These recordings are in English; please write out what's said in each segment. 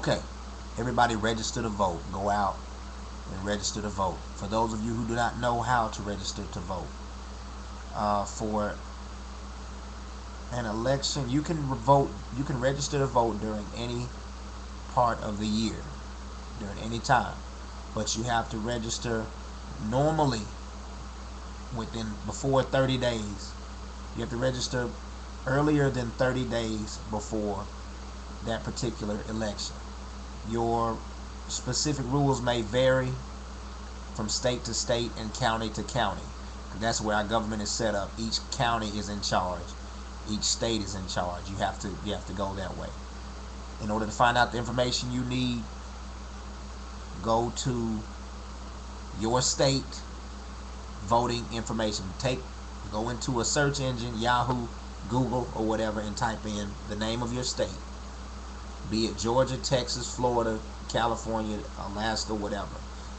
Okay, everybody register to vote. Go out and register to vote. For those of you who do not know how to register to vote, for an election, you can vote. You can register to vote during any part of the year, during any time, but you have to register normally within before 30 days. You have to register earlier than 30 days before that particular election. Your specific rules may vary from state to state and county to county. That's where our government is set up. Each county is in charge. Each state is in charge. You have to go that way. In order to find out the information you need, go to your state voting information. Go into a search engine, Yahoo, Google, or whatever, and type in the name of your state. Be it Georgia, Texas, Florida, California, Alaska, whatever.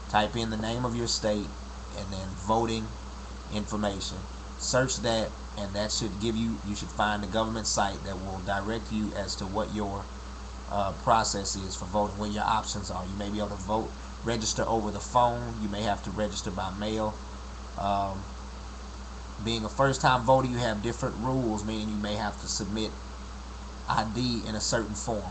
Type in the name of your state and then voting information. Search that, and that should give you. You should find a government site that will direct you as to what your process is for voting, what your options are. You may be able to vote, register over the phone. You may have to register by mail. Um, Being a first-time voter, you have different rules, meaning you may have to submit ID in a certain form.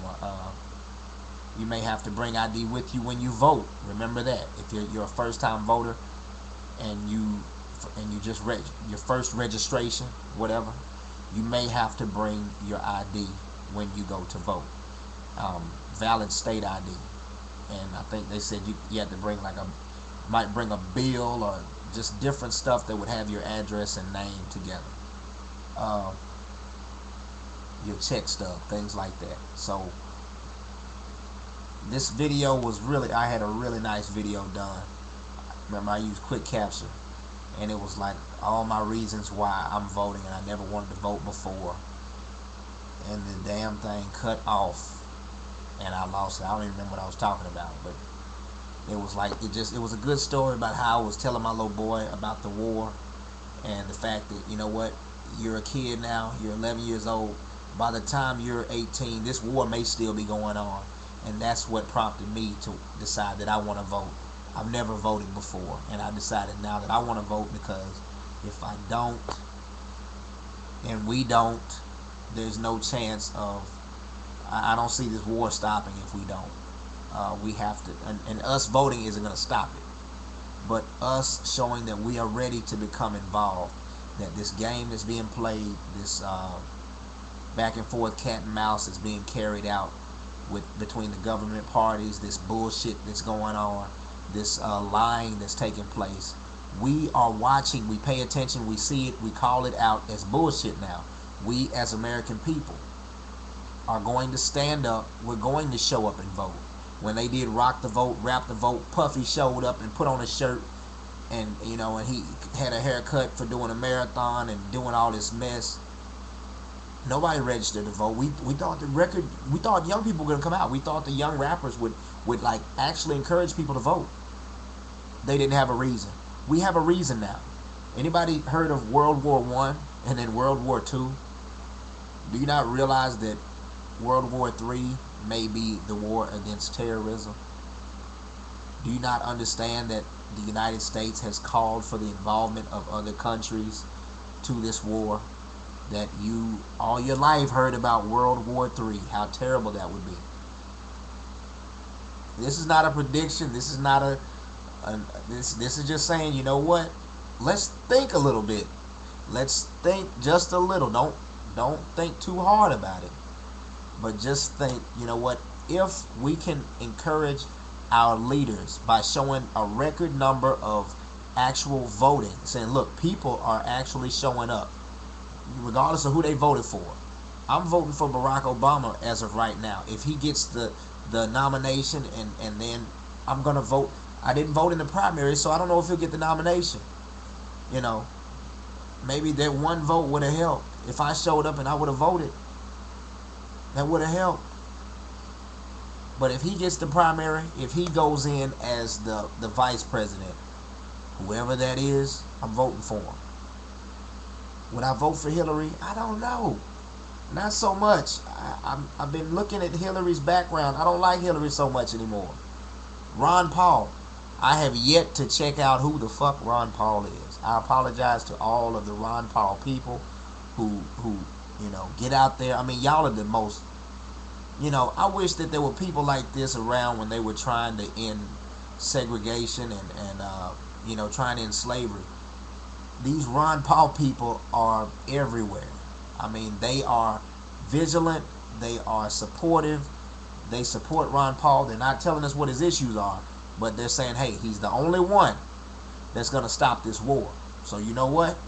You may have to bring ID with you when you vote. Remember that. If you're a first-time voter and you just your first registration, whatever, you may have to bring your ID when you go to vote. Valid state ID, and I think they said you had to bring might bring a bill or just different stuff that would have your address and name together. Uh, your check stub, things like that. So this video was I had a really nice video done. Remember, I used quick capture, and it was like all my reasons why I'm voting, and I never wanted to vote before, and the damn thing cut off, and I lost it. I don't even remember what I was talking about, but it was like it was a good story about how I was telling my little boy about the war, and the fact that, you know what, you're a kid now, you're 11 years old. By the time you're 18, this war may still be going on, and that's what prompted me to decide that I want to vote. I've never voted before, and I decided now that I want to vote, because if I don't and we don't, there's no chance of, I don't see this war stopping if we don't. We have to, and us voting isn't going to stop it, but us showing that we are ready to become involved, that this game that's being played, this back and forth cat and mouse is being carried out between the government parties, this bullshit that's going on, this lying that's taking place. We are watching, we pay attention, we see it, we call it out as bullshit now. We as American people are going to stand up, we're going to show up and vote. When they did Rock the Vote, Rap the Vote, Puffy showed up and put on a shirt, and and he had a haircut for doing a marathon and doing all this mess. Nobody registered to vote. We thought we thought young people were gonna come out. We thought the young rappers would like actually encourage people to vote. They didn't have a reason. We have a reason now. Anybody heard of World War I and then World War II? Do you not realize that World War III may be the war against terrorism? Do you not understand that the United States has called for the involvement of other countries to this war? That you all your life heard about World War III, how terrible that would be. This is not a prediction. This is not this is just saying, you know what? Let's think a little bit. Let's think just a little. Don't think too hard about it. But just think, you know what? If we can encourage our leaders by showing a record number of actual voting, saying, look, people are actually showing up, regardless of who they voted for. I'm voting for Barack Obama as of right now. If he gets the nomination, and then I'm going to vote. I didn't vote in the primary, so I don't know if he'll get the nomination. Maybe that one vote would have helped. If I showed up and I would have voted, that would have helped. But if he gets the primary, if he goes in as the vice president, whoever that is, I'm voting for him. Would I vote for Hillary? I don't know. Not so much. I've been looking at Hillary's background. I don't like Hillary so much anymore. Ron Paul. I have yet to check out who the fuck Ron Paul is. I apologize to all of the Ron Paul people who get out there. I mean, y'all are the most. I wish that there were people like this around when they were trying to end segregation and trying to end slavery. These Ron Paul people are everywhere. I mean, they are vigilant. They are supportive. They support Ron Paul. They're not telling us what his issues are, but they're saying, hey, he's the only one that's going to stop this war. So you know what?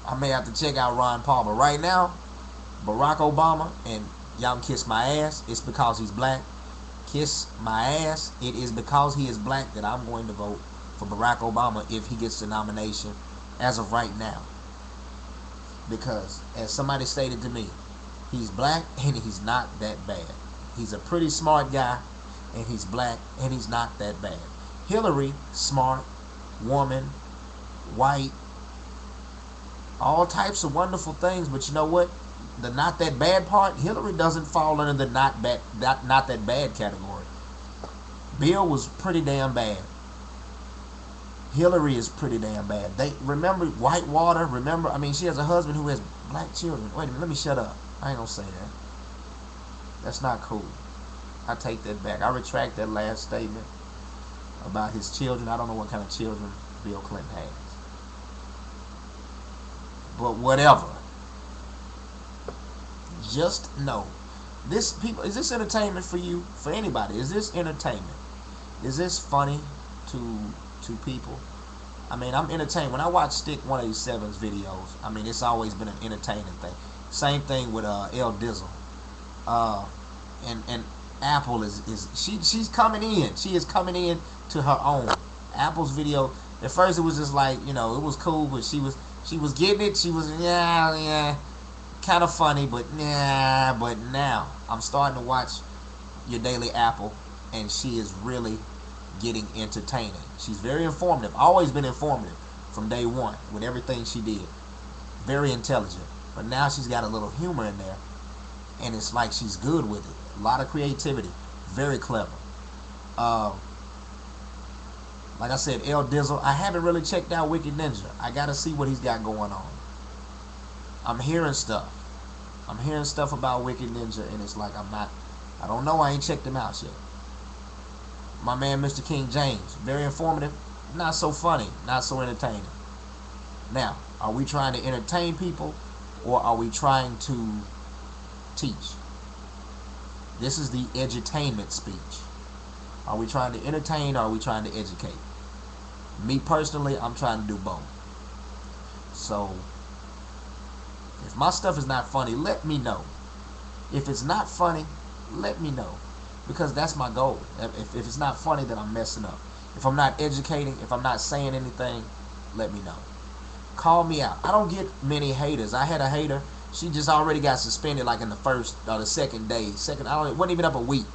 I may have to check out Ron Paul. But right now, Barack Obama, and y'all can kiss my ass. It's because he's black. Kiss my ass. It is because he is black that I'm going to vote for Barack Obama if he gets the nomination as of right now. Because, as somebody stated to me, he's black and he's not that bad. He's a pretty smart guy and he's black and he's not that bad. Hillary, smart, woman, white, all types of wonderful things, but you know what? The not that bad part, Hillary doesn't fall under the not that bad category. Bill was pretty damn bad. Hillary is pretty damn bad. They remember Whitewater. Remember, I mean, she has a husband who has black children. Wait a minute, let me shut up. I ain't gonna say that. That's not cool. I take that back. I retract that last statement about his children. I don't know what kind of children Bill Clinton has. But whatever. Just know. This people, is this entertainment for you? For anybody? Is this entertainment? Is this funny to people? I mean, I'm entertained. When I watch Stick 187's videos, I mean, it's always been an entertaining thing. Same thing with El Dizzle. And Apple she's coming in. She is coming in to her own. Apple's video, at first it was just like, it was cool, but she was getting it. She was kind of funny, but now I'm starting to watch Your Daily Apple, and she is really getting entertaining. She's very informative. Always been informative from day one with everything she did. Very intelligent. But now she's got a little humor in there, and it's like she's good with it. A lot of creativity. Very clever. Like I said, El Dizzle. I haven't really checked out Wicked Ninja. I gotta see what he's got going on. I'm hearing stuff. I'm hearing stuff about Wicked Ninja, and it's like I don't know. I ain't checked him out yet. My man, Mr. King James, very informative, not so funny, not so entertaining. Now, are we trying to entertain people, or are we trying to teach? This is the edutainment speech. Are we trying to entertain, or are we trying to educate? Me personally, I'm trying to do both. So, if my stuff is not funny, let me know. If it's not funny, let me know. Because that's my goal. If it's not funny, then I'm messing up. If I'm not educating, if I'm not saying anything, let me know. Call me out. I don't get many haters. I had a hater. She just already got suspended like in the first or the second day. It wasn't even up a week.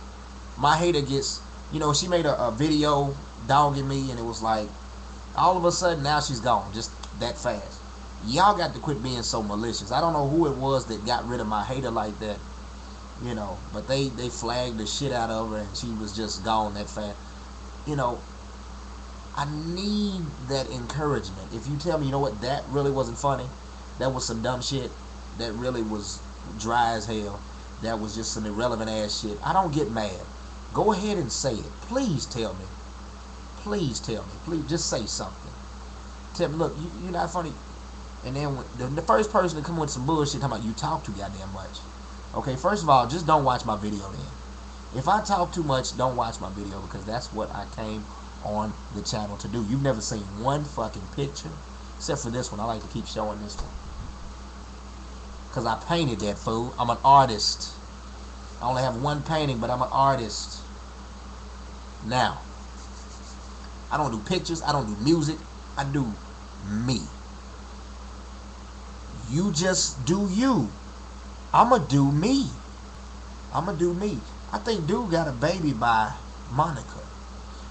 My hater gets, she made a video dogging me, and it was like, all of a sudden now she's gone. Just that fast. Y'all got to quit being so malicious. I don't know who it was that got rid of my hater like that. But they flagged the shit out of her, and she was just gone that fast. I need that encouragement. If you tell me, that really wasn't funny, that was some dumb shit, that really was dry as hell, that was just some irrelevant ass shit, I don't get mad. Go ahead and say it. Please tell me. Please tell me. Please just say something. Tell me, look, you're not funny. And then when the first person to come with some bullshit talking about you talk too goddamn much. Okay, first of all, just don't watch my video then. If I talk too much, don't watch my video, because that's what I came on the channel to do. You've never seen one fucking picture, except for this one. I like to keep showing this one, because I painted that fool. I'm an artist. I only have one painting, but I'm an artist. Now, I don't do pictures. I don't do music. I do me. You just do you. I'ma do me. I'ma do me. I think dude got a baby by Monica.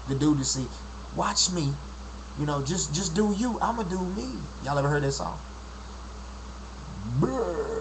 The dude to see, watch me. Just do you. I'ma do me. Y'all ever heard that song? Brr.